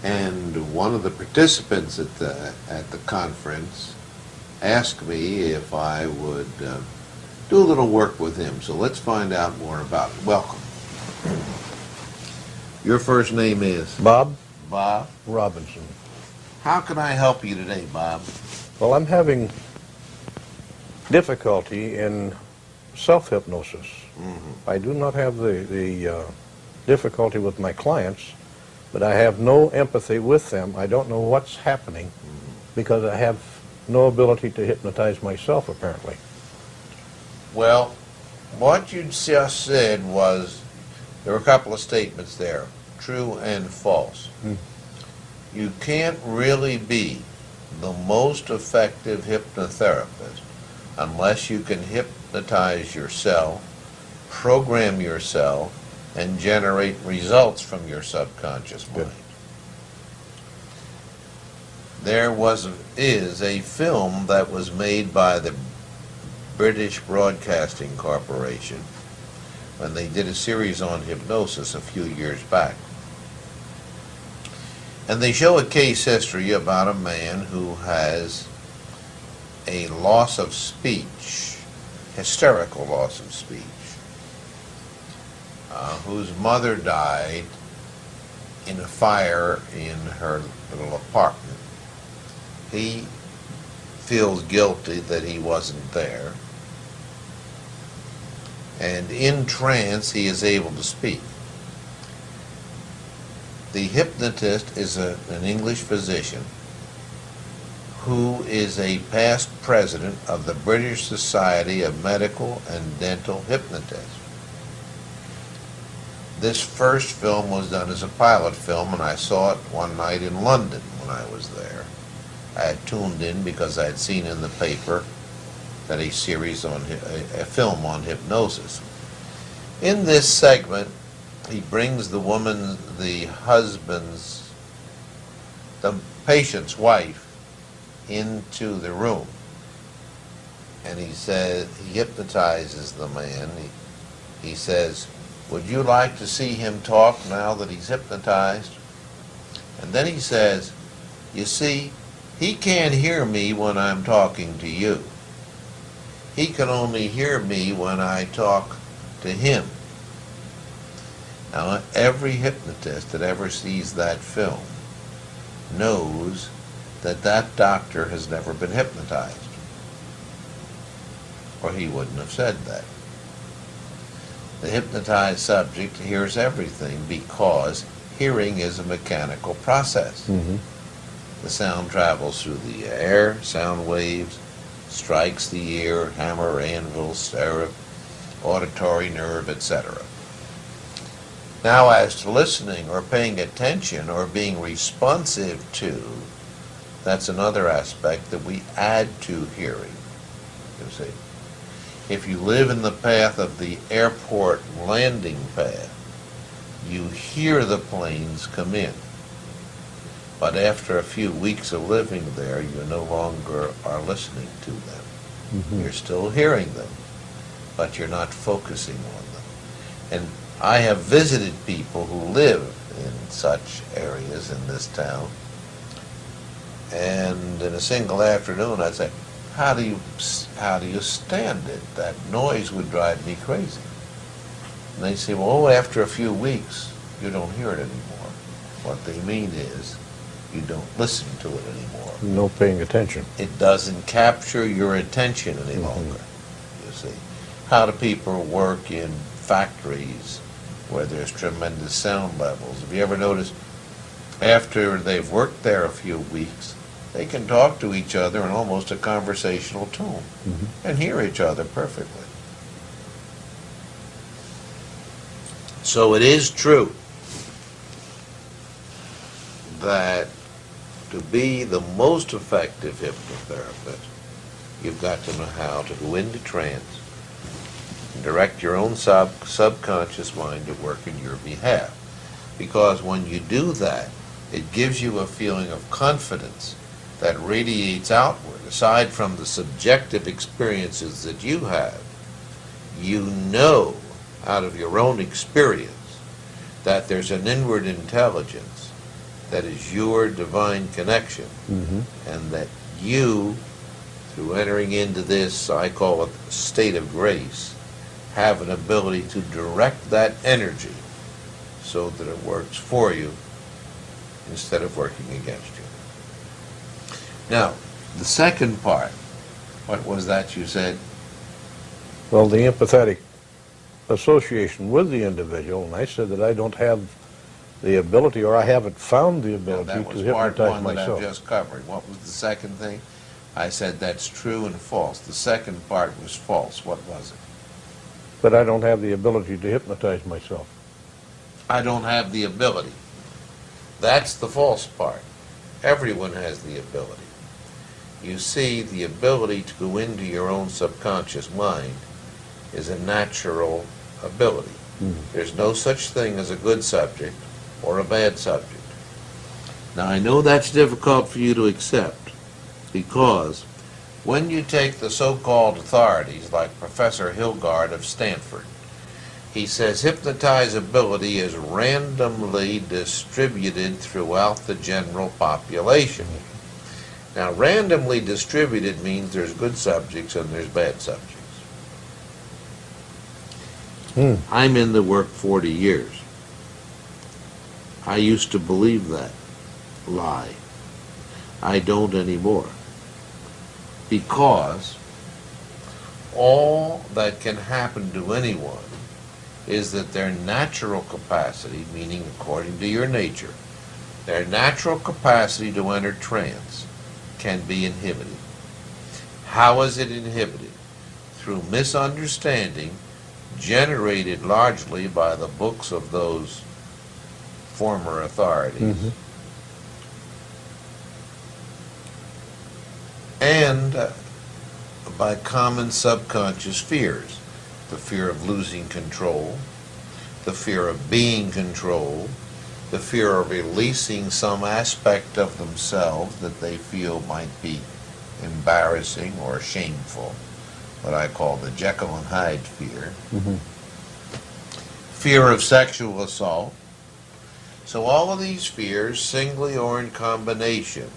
And one of the participants at the conference asked me if I would do a little work with him. So let's find out more about it. Welcome. Your first name is? Bob Bob Robinson. How can I help you today, Bob? Well, I'm having difficulty in self-hypnosis. I do not have the difficulty with my clients, but I have no empathy with them. I don't know what's happening because I have no ability to hypnotize myself, apparently. Well, what you just said was, there were a couple of statements there, true and false. You can't really be the most effective hypnotherapist unless you can hypnotize yourself, program yourself, and generate results from your subconscious mind. There is a film that was made by the British Broadcasting Corporation when they did a series on hypnosis a few years back. And they show a case history about a man who has a loss of speech, hysterical loss of speech, whose mother died in a fire in her little apartment. He feels guilty that he wasn't there, and in trance he is able to speak. The hypnotist is an English physician who is a past president of the British Society of Medical and Dental Hypnotists. This first film was done as a pilot film, and I saw it one night in London when I was there. I had tuned in because I had seen in the paper that a film on hypnosis. In this segment, he brings the patient's wife into the room, and he hypnotizes the man. He says, "Would you like to see him talk now that he's hypnotized?" And then he says, "You see, he can't hear me when I'm talking to you. He can only hear me when I talk to him." Now, every hypnotist that ever sees that film knows that that doctor has never been hypnotized, or he wouldn't have said that. The hypnotized subject hears everything because hearing is a mechanical process. The sound travels through the air, sound waves, strikes the ear, hammer, anvil, stereo, auditory nerve, etc. Now, as to listening or paying attention or being responsive to, that's another aspect that we add to hearing, you see. If you live in the path of the airport landing pad, you hear the planes come in. But after a few weeks of living there, you no longer are listening to them. You're still hearing them, but you're not focusing on them. And I have visited people who live in such areas in this town, and in a single afternoon I'd say, how do you stand it? That noise would drive me crazy. And they say, well, after a few weeks, you don't hear it anymore. What they mean is, you don't listen to it anymore. No paying attention. It doesn't capture your attention any longer, you see. How do people work in factories where there's tremendous sound levels? Have you ever noticed, after they've worked there a few weeks, they can talk to each other in almost a conversational tone and hear each other perfectly. So it is true that to be the most effective hypnotherapist, you've got to know how to go into trance and direct your own subconscious mind to work in your behalf. Because when you do that, it gives you a feeling of confidence that radiates outward. Aside from the subjective experiences that you have, you know out of your own experience that there's an inward intelligence that is your divine connection, and that you, through entering into this, I call it state of grace, have an ability to direct that energy so that it works for you instead of working against you. Now, the second part, what was that you said? Well, the empathetic association with the individual, and I said that I don't have the ability, or I haven't found the Well, ability that to was part hypnotize one that myself. I've just covered. What was the second thing? I said that's true and false. The second part was false. What was it? But I don't have the ability to hypnotize myself. I don't have the ability. That's the false part. Everyone has the ability. You see, the ability to go into your own subconscious mind is a natural ability. There's no such thing as a good subject or a bad subject. Now, I know that's difficult for you to accept, because when you take the so-called authorities like Professor Hilgard of Stanford, he says hypnotizability is randomly distributed throughout the general population. Now, randomly distributed means there's good subjects and there's bad subjects. I'm in the work 40 years. I used to believe that lie. I don't anymore. Because all that can happen to anyone is that their natural capacity, meaning according to your nature, their natural capacity to enter trance can be inhibited. How is it inhibited? Through misunderstanding generated largely by the books of those former authorities, and by common subconscious fears. The fear of losing control, the fear of being controlled, the fear of releasing some aspect of themselves that they feel might be embarrassing or shameful, what I call the Jekyll and Hyde fear. Fear of sexual assault. So all of these fears, singly or in combination,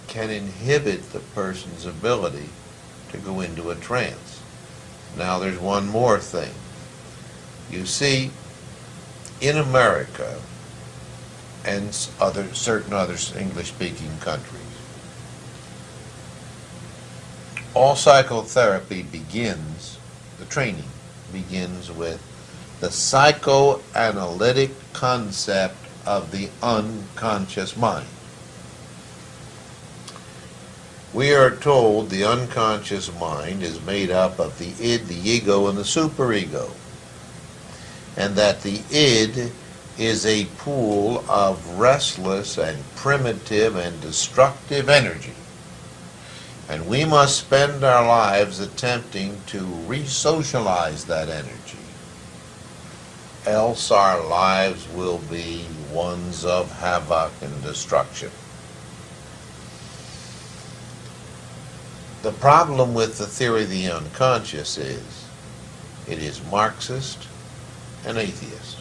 can inhibit the person's ability to go into a trance. Now there's one more thing. You see, in America and certain other English-speaking countries, all psychotherapy begins, the training begins with the psychoanalytic concept of the unconscious mind. We are told the unconscious mind is made up of the id, the ego, and the superego, and that the id is a pool of restless and primitive and destructive energy, and we must spend our lives attempting to re-socialize that energy, else our lives will be ones of havoc and destruction. The problem with the theory of the unconscious is it is Marxist and atheist.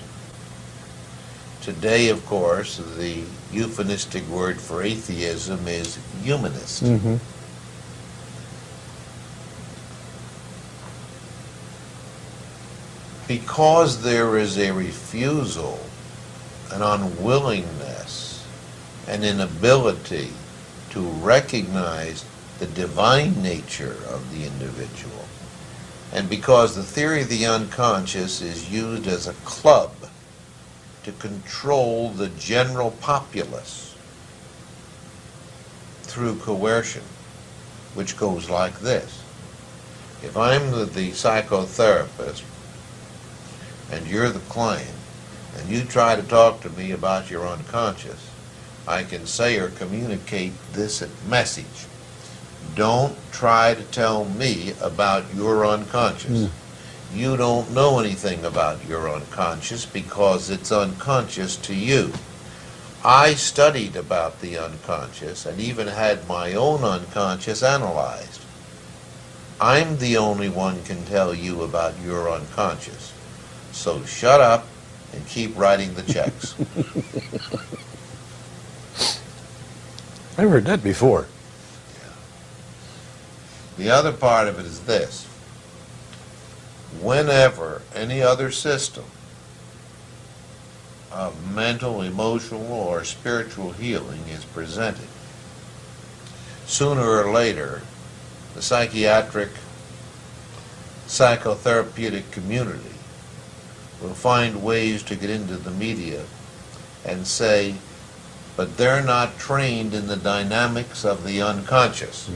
Today, of course, the euphemistic word for atheism is humanist. Because there is a refusal, an unwillingness, an inability to recognize the divine nature of the individual, and because the theory of the unconscious is used as a club to control the general populace through coercion, which goes like this. If I'm the psychotherapist and you're the client, and you try to talk to me about your unconscious, I can say or communicate this message. Don't try to tell me about your unconscious. You don't know anything about your unconscious because it's unconscious to you. I studied about the unconscious and even had my own unconscious analyzed. I'm the only one can tell you about your unconscious. So shut up and keep writing the checks. I've heard that before. The other part of it is this. Whenever any other system of mental, emotional, or spiritual healing is presented, sooner or later, the psychiatric, psychotherapeutic community will find ways to get into the media and say, but they're not trained in the dynamics of the unconscious.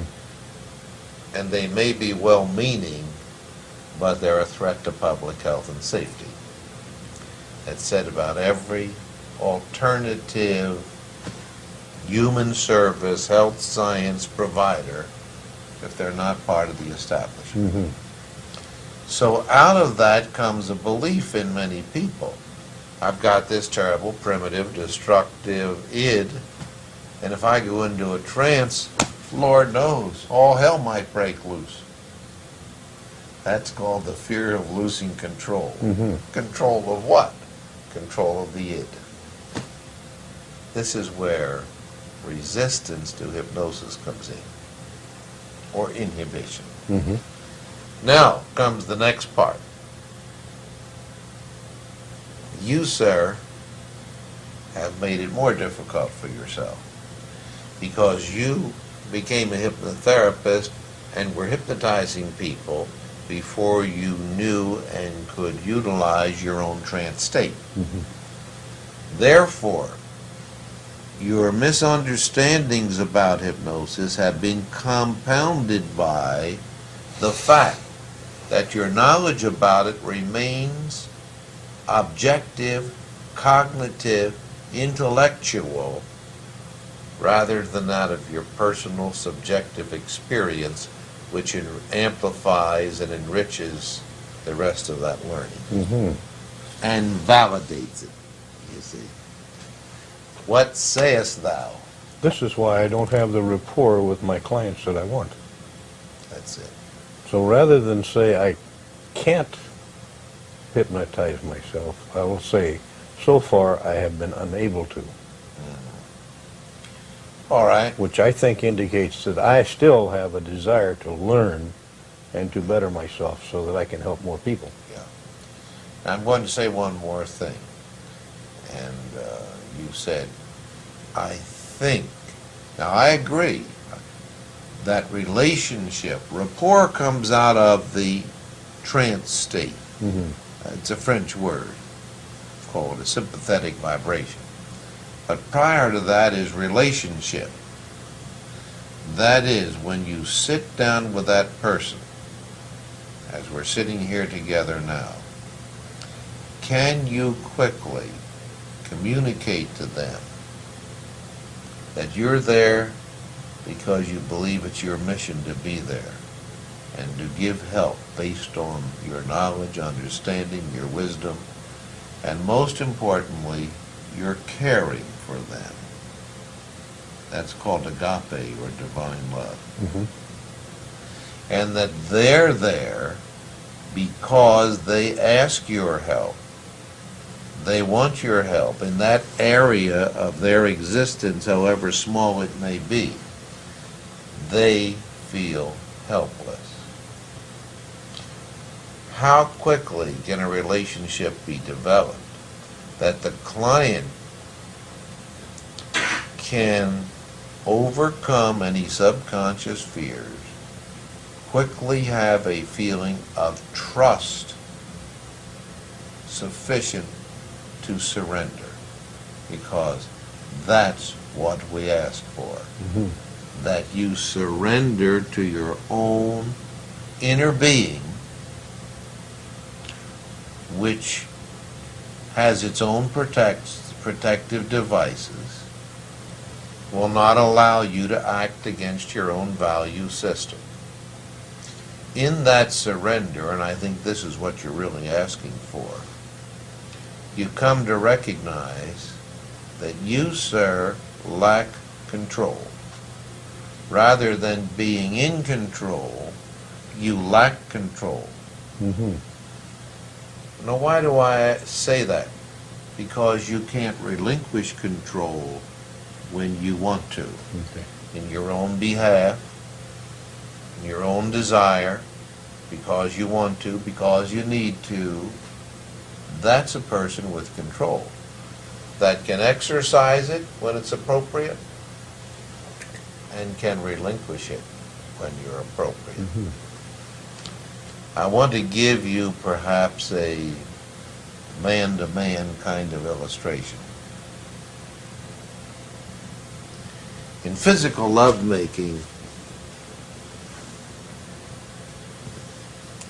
And they may be well-meaning, but they're a threat to public health and safety. That's said about every alternative human service, health science provider, if they're not part of the establishment. So out of that comes a belief in many people. I've got this terrible, primitive, destructive id, and if I go into a trance, Lord knows, all hell might break loose. That's called the fear of losing control. Control of what? Control of the id. This is where resistance to hypnosis comes in, or inhibition. Now comes the next part. You, sir, have made it more difficult for yourself because you became a hypnotherapist and were hypnotizing people before you knew and could utilize your own trance state. Therefore, your misunderstandings about hypnosis have been compounded by the fact that your knowledge about it remains objective, cognitive, intellectual, rather than that of your personal subjective experience, which amplifies and enriches the rest of that learning and validates it, you see. What sayest thou? This is why I don't have the rapport with my clients that I want. That's it. So rather than say I can't hypnotize myself, I will say, so far I have been unable to. All right. Which I think indicates that I still have a desire to learn and to better myself so that I can help more people. Yeah. Now, I'm going to say one more thing. And you said, I think. Now, I agree that relationship, rapport comes out of the trance state. It's a French word. It's called a sympathetic vibration. But prior to that is relationship. That is when you sit down with that person, as we're sitting here together now, can you quickly communicate to them that you're there because you believe it's your mission to be there and to give help based on your knowledge, understanding, your wisdom, and most importantly, your caring for them. That's called agape, or divine love. And that they're there because they ask your help. They want your help in that area of their existence, however small it may be. They feel helpless. How quickly can a relationship be developed that the client can overcome any subconscious fears, quickly have a feeling of trust sufficient to surrender, because that's what we ask for. That you surrender to your own inner being, which has its own protective devices, will not allow you to act against your own value system. In that surrender, and I think this is what you're really asking for, you come to recognize that you, sir, lack control. Rather than being in control, you lack control. Now, why do I say that? Because you can't relinquish control when you want to, Okay. in your own behalf, in your own desire, because you want to, because you need to. That's a person with control that can exercise it when it's appropriate and can relinquish it when you're appropriate. Mm-hmm. I want to give you perhaps a man-to-man kind of illustration. In physical lovemaking,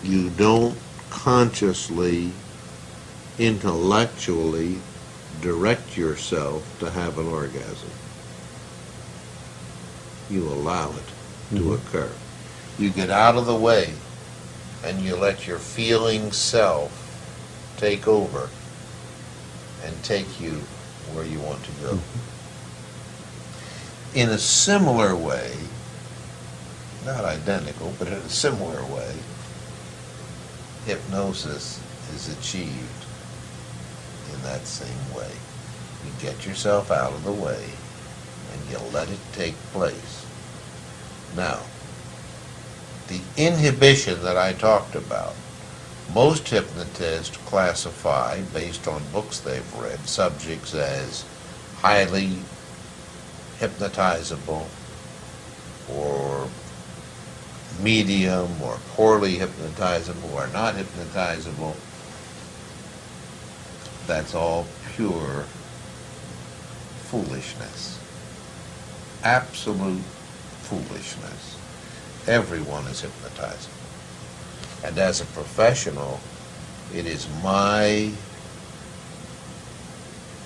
you don't consciously, intellectually direct yourself to have an orgasm. You allow it to occur. You get out of the way and you let your feeling self take over and take you where you want to go. In a similar way, not identical, but in a similar way, hypnosis is achieved in that same way. You get yourself out of the way and you let it take place. Now, the inhibition that I talked about, most hypnotists classify, based on books they've read, subjects as highly hypnotizable or medium or poorly hypnotizable or not hypnotizable. That's all pure foolishness. Absolute foolishness. Everyone is hypnotizable. And as a professional, it is my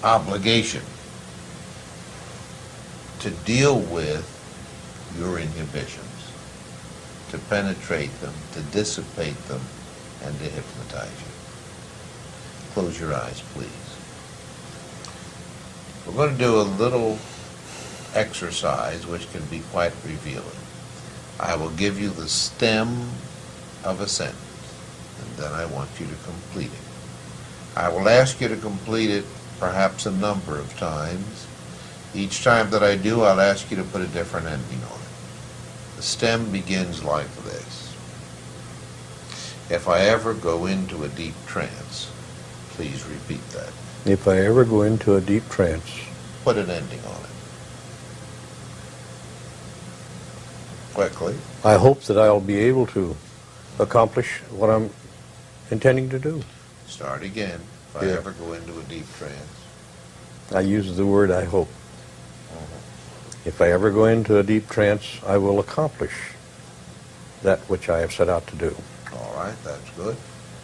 obligation to deal with your inhibitions, to penetrate them, to dissipate them, and to hypnotize you. Close your eyes, please. We're going to do a little exercise which can be quite revealing. I will give you the stem of a sentence, and then I want you to complete it. I will ask you to complete it perhaps a number of times. Each time that I do, I'll ask you to put a different ending on it. The stem begins like this. If I ever go into a deep trance, please repeat that. If I ever go into a deep trance, Put an ending on it. Quickly. I hope that I'll be able to accomplish what I'm intending to do. Start again. If I Yeah. ever go into a deep trance. I use the word I hope. If I ever go into a deep trance, I will accomplish that which I have set out to do. All right, that's good.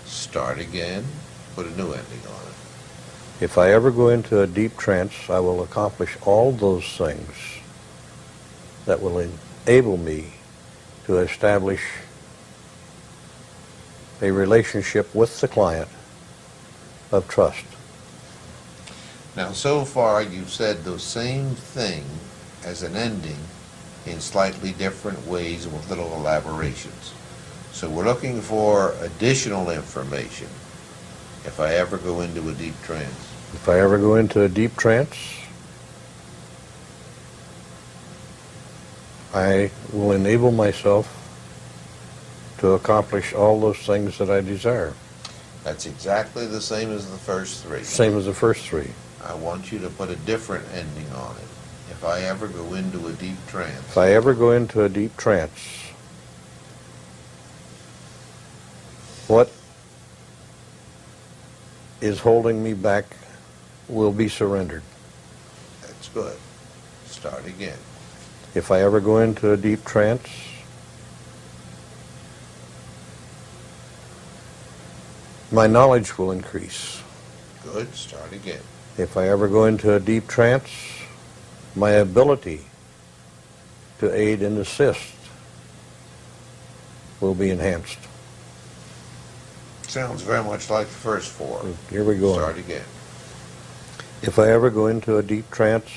Start again. Put a new ending on it. If I ever go into a deep trance, I will accomplish all those things that will enable me to establish a relationship with the client of trust. Now, so far, you've said the same thing as an ending in slightly different ways and with little elaborations. So we're looking for additional information. If I ever go into a deep trance. If I ever go into a deep trance, I will enable myself to accomplish all those things that I desire. That's exactly the same as the first three. Same as the first three. I want you to put a different ending on it. If I ever go into a deep trance. If I ever go into a deep trance, what is holding me back will be surrendered. That's good. Start again. If I ever go into a deep trance, my knowledge will increase. Good. Start again. If I ever go into a deep trance, my ability to aid and assist will be enhanced. Sounds very much like the first four. Here we go. Start again. If I ever go into a deep trance,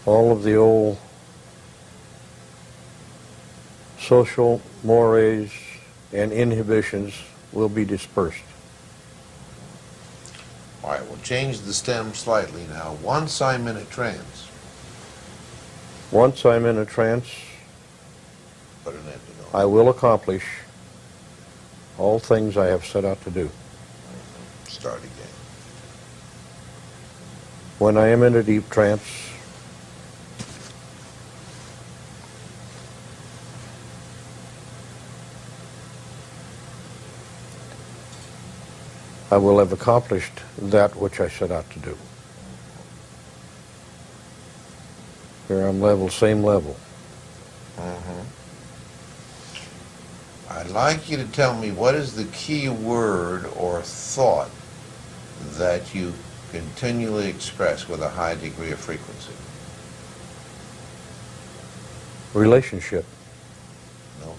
all of the old social mores and inhibitions will be dispersed. All right, we'll change the stem slightly now. Once I'm in a trance, Once I'm in a trance, put an end to I will accomplish all things I have set out to do. Start again. When I am in a deep trance, I will have accomplished that which I set out to do. Here I'm level, same level. I'd like you to tell me what is the key word or thought that you continually express with a high degree of frequency. Relationship. No?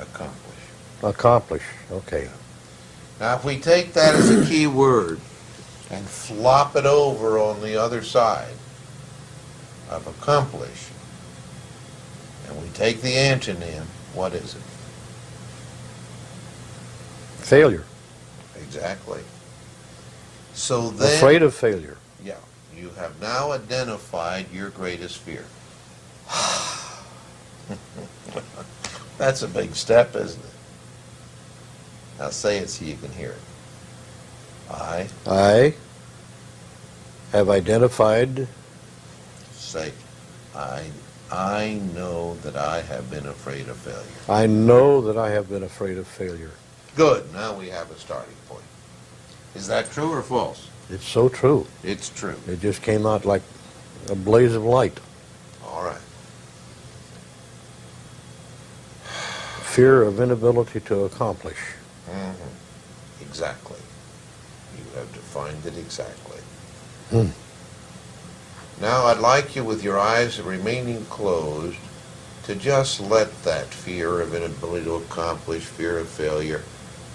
Accomplish. Accomplish. Okay. Now, if we take that as a key word and flop it over on the other side of accomplish, and we take the antonym, what is it? Failure. Exactly. So then, Afraid of failure. yeah, you have now identified your greatest fear. That's a big step, isn't it? Now say it so you can hear it. I have identified. Say, I know that I have been afraid of failure. I know that I have been afraid of failure. Good, now we have a starting point. Is that true or false? It's so true. It's true. It just came out like a blaze of light. All right. Fear of inability to accomplish. Exactly. You have defined it exactly. Hmm. Now I'd like you, with your eyes remaining closed, to just let that fear of inability to accomplish, fear of failure,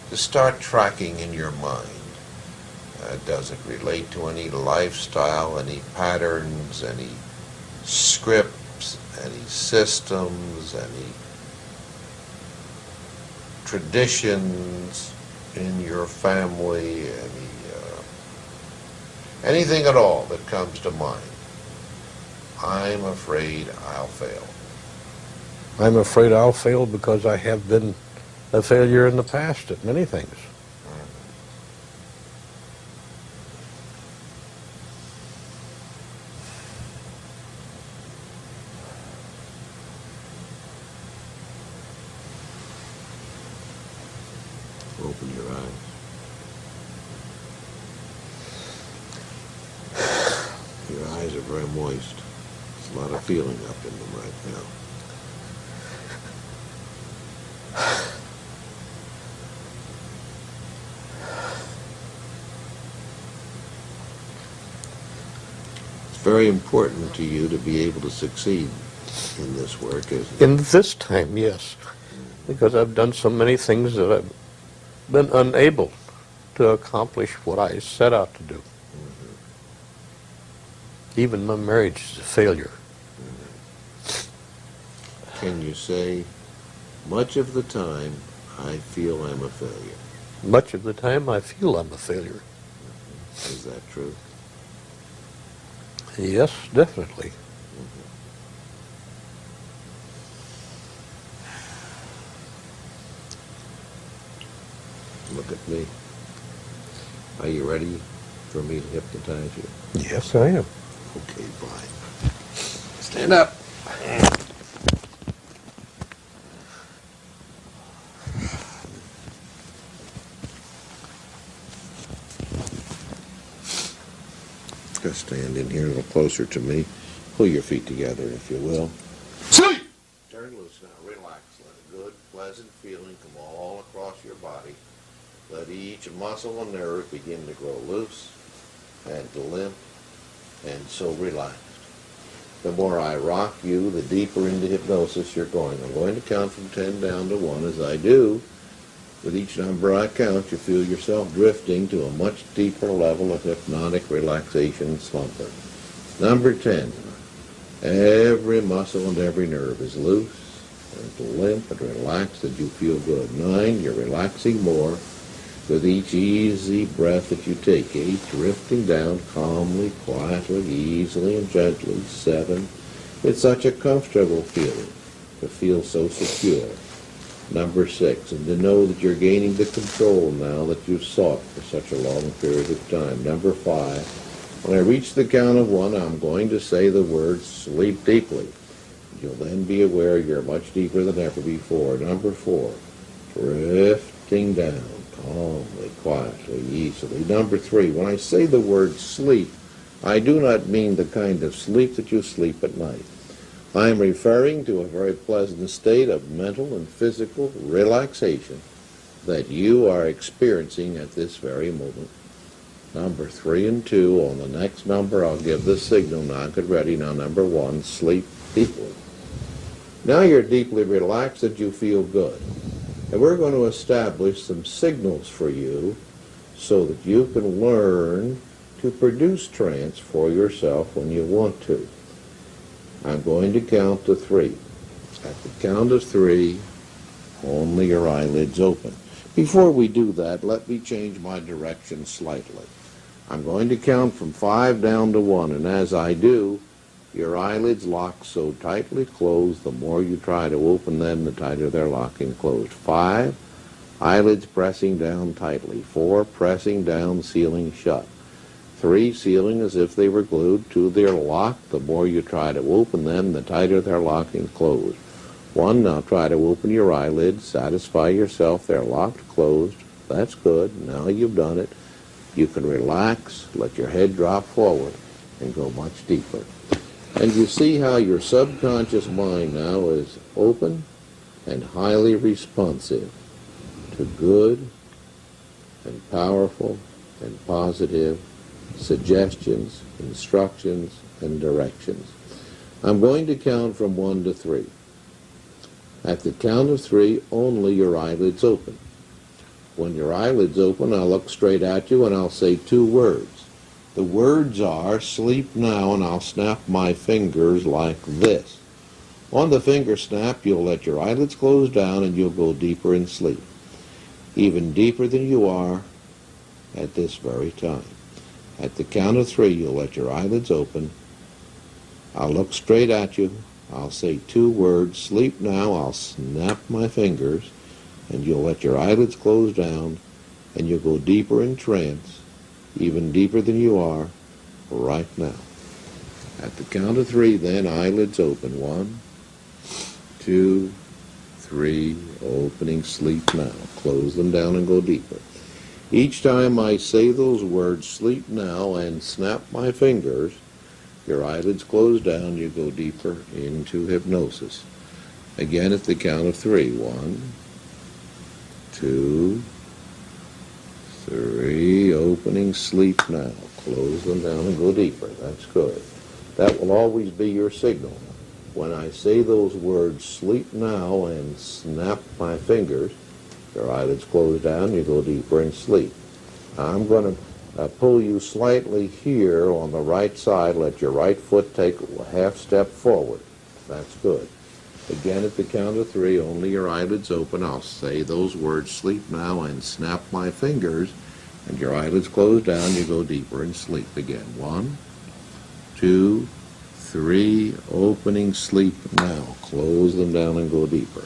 to start tracking in your mind. Does it relate to any lifestyle, any patterns, any scripts, any systems, any traditions in your family, anything at all that comes to mind? I'm afraid I'll fail. I'm afraid I'll fail because I have been a failure in the past at many things. Open your eyes. Your eyes are very moist. There's a lot of feeling up in them right now. It's very important to you to be able to succeed in this work, isn't it? In this time, yes. Because I've done so many things that I've been unable to accomplish what I set out to do. Even my marriage is a failure. Can you say, much of the time I feel I'm a failure? Much of the time I feel I'm a failure. Is that true? Yes, definitely. Look at me. Are you ready for me to hypnotize you? Yes, I am. Okay, fine. Stand up. Just stand in here a little closer to me. Pull your feet together, if you will. Sleep! Turn loose now. Relax. Let a good, pleasant feeling come all across your body. Let each muscle and nerve begin to grow loose and to limp and so relaxed. The more I rock you, the deeper into hypnosis you're going. I'm going to count from 10 down to 1. As I do, with each number I count, you feel yourself drifting to a much deeper level of hypnotic relaxation and slumber. Number 10. Every muscle and every nerve is loose and limp and relaxed as you feel good. 9. You're relaxing more. with each easy breath that you take, 8, drifting down calmly, quietly, easily, and gently, 7. It's such a comfortable feeling to feel so secure. Number 6, and to know that you're gaining the control now that you've sought for such a long period of time. Number 5, when I reach the count of 1, I'm going to say the word sleep deeply. You'll then be aware you're much deeper than ever before. Number 4, drifting down calmly, quietly, easily. Number 3, when I say the word sleep, I do not mean the kind of sleep that you sleep at night. I am referring to a very pleasant state of mental and physical relaxation that you are experiencing at this very moment. Number 3 and 2, on the next number I'll give the signal. Now get ready. Now number 1, sleep deeply. Now you're deeply relaxed and you feel good. And we're going to establish some signals for you so that you can learn to produce trance for yourself when you want to. I'm going to count to 3. At the count of 3, only your eyelids open. Before we do that, let me change my direction slightly. I'm going to count from 5 down to 1, and as I do, your eyelids lock so tightly closed, the more you try to open them, the tighter they're locking closed. 5, eyelids pressing down tightly. 4, pressing down, sealing shut. 3, sealing as if they were glued. 2, they're locked. The more you try to open them, the tighter they're locking closed. 1, now try to open your eyelids. Satisfy yourself they're locked closed. That's good. Now you've done it. You can relax, let your head drop forward, and go much deeper. And you see how your subconscious mind now is open and highly responsive to good and powerful and positive suggestions, instructions, and directions. I'm going to count from 1 to 3. At the count of 3, only your eyelids open. When your eyelids open, I'll look straight at you and I'll say 2 words. The words are sleep now, and I'll snap my fingers like this. On the finger snap, you'll let your eyelids close down and you'll go deeper in sleep. Even deeper than you are at this very time. At the count of 3, you'll let your eyelids open. I'll look straight at you. I'll say 2 words, sleep now. I'll snap my fingers, and you'll let your eyelids close down, and you'll go deeper in trance, even deeper than you are right now. At the count of 3, then, eyelids open. 1, 2, 3, opening, sleep now. Close them down and go deeper. Each time I say those words, sleep now, and snap my fingers, your eyelids close down, you go deeper into hypnosis. Again at the count of 3. 1, 2, 3, opening, sleep now. Close them down and go deeper. That's good. That will always be your signal. When I say those words, sleep now, and snap my fingers, your eyelids close down, you go deeper in sleep. I'm going to pull you slightly here on the right side. Let your right foot take a half step forward. That's good. Again at the count of 3, only your eyelids open. I'll say those words, sleep now, and snap my fingers, and your eyelids close down, you go deeper in sleep again. 1, 2, 3, opening, sleep now. Close them down and go deeper.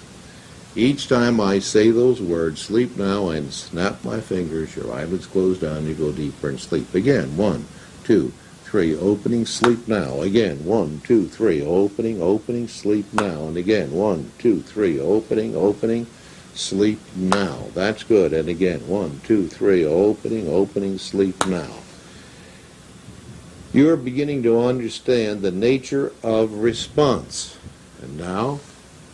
Each time I say those words, sleep now, and snap my fingers, your eyelids close down, you go deeper in sleep. Again, 1, 2, 3, opening, sleep now. Again, 1, 2, 3, opening, opening, sleep now. And again, 1, 2, 3, opening, opening, sleep now. That's good. And again, 1, 2, 3, opening, opening, sleep now. You're beginning to understand the nature of response. And now,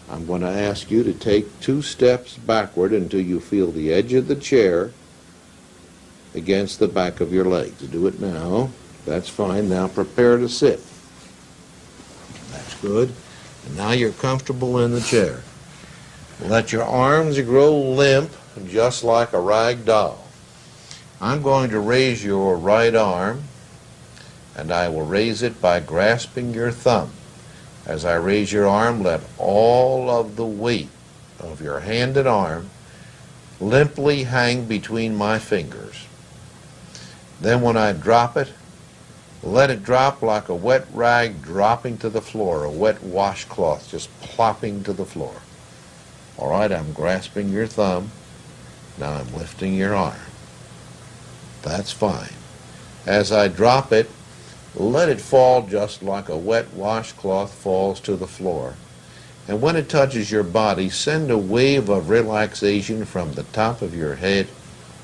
I'm going to ask you to take 2 steps backward until you feel the edge of the chair against the back of your legs. Do it now. That's fine. Now prepare to sit. That's good. And now you're comfortable in the chair. Let your arms grow limp, just like a rag doll. I'm going to raise your right arm, and I will raise it by grasping your thumb. As I raise your arm, let all of the weight of your hand and arm limply hang between my fingers. Then when I drop it, let it drop like a wet rag dropping to the floor, a wet washcloth just plopping to the floor. All right, I'm grasping your thumb. Now I'm lifting your arm. That's fine. As I drop it, let it fall just like a wet washcloth falls to the floor. And when it touches your body, send a wave of relaxation from the top of your head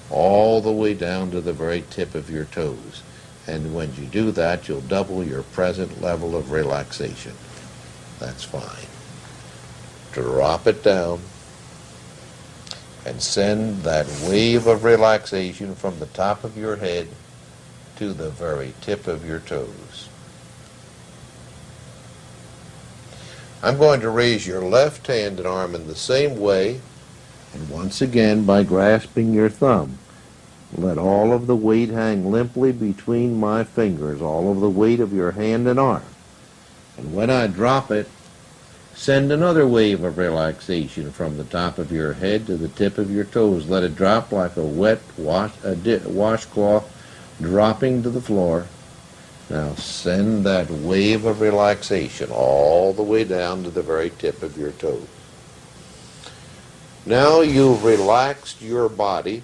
all the way down to the very tip of your toes. And when you do that, you'll double your present level of relaxation. That's fine. Drop it down and send that wave of relaxation from the top of your head to the very tip of your toes. I'm going to raise your left hand and arm in the same way, and once again by grasping your thumb. Let all of the weight hang limply between my fingers, all of the weight of your hand and arm. And when I drop it, send another wave of relaxation from the top of your head to the tip of your toes. Let it drop like a wet washcloth dropping to the floor. Now send that wave of relaxation all the way down to the very tip of your toes. Now you've relaxed your body.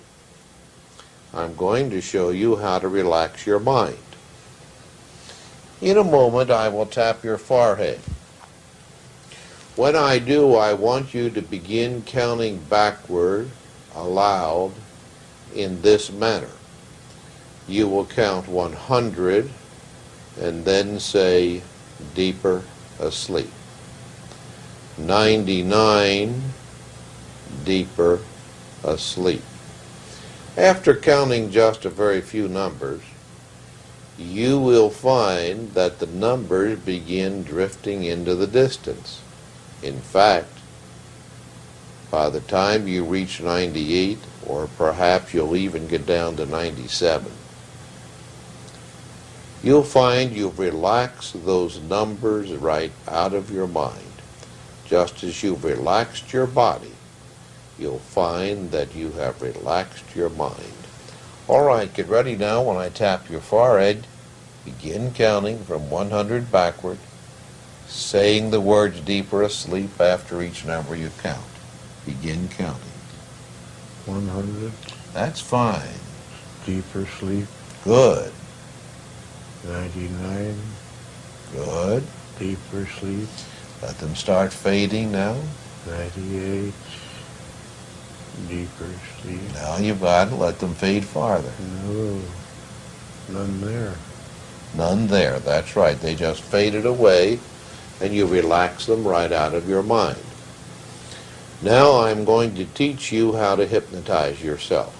I'm going to show you how to relax your mind. In a moment, I will tap your forehead. When I do, I want you to begin counting backward aloud in this manner. You will count 100 and then say, deeper asleep. 99, deeper asleep. After counting just a very few numbers, you will find that the numbers begin drifting into the distance. In fact, by the time you reach 98, or perhaps you'll even get down to 97, you'll find you've relaxed those numbers right out of your mind. Just as you've relaxed your body, you'll find that you have relaxed your mind. All right, get ready now. When I tap your forehead, begin counting from 100 backward, saying the words deeper asleep after each number you count. Begin counting. 100. That's fine. Deeper sleep. Good. 99. Good. Deeper sleep. Let them start fading now. 98. Deeper sleep. Now you've got to let them fade farther. No. None there. None there. That's right. They just faded away, and you relax them right out of your mind. Now I'm going to teach you how to hypnotize yourself.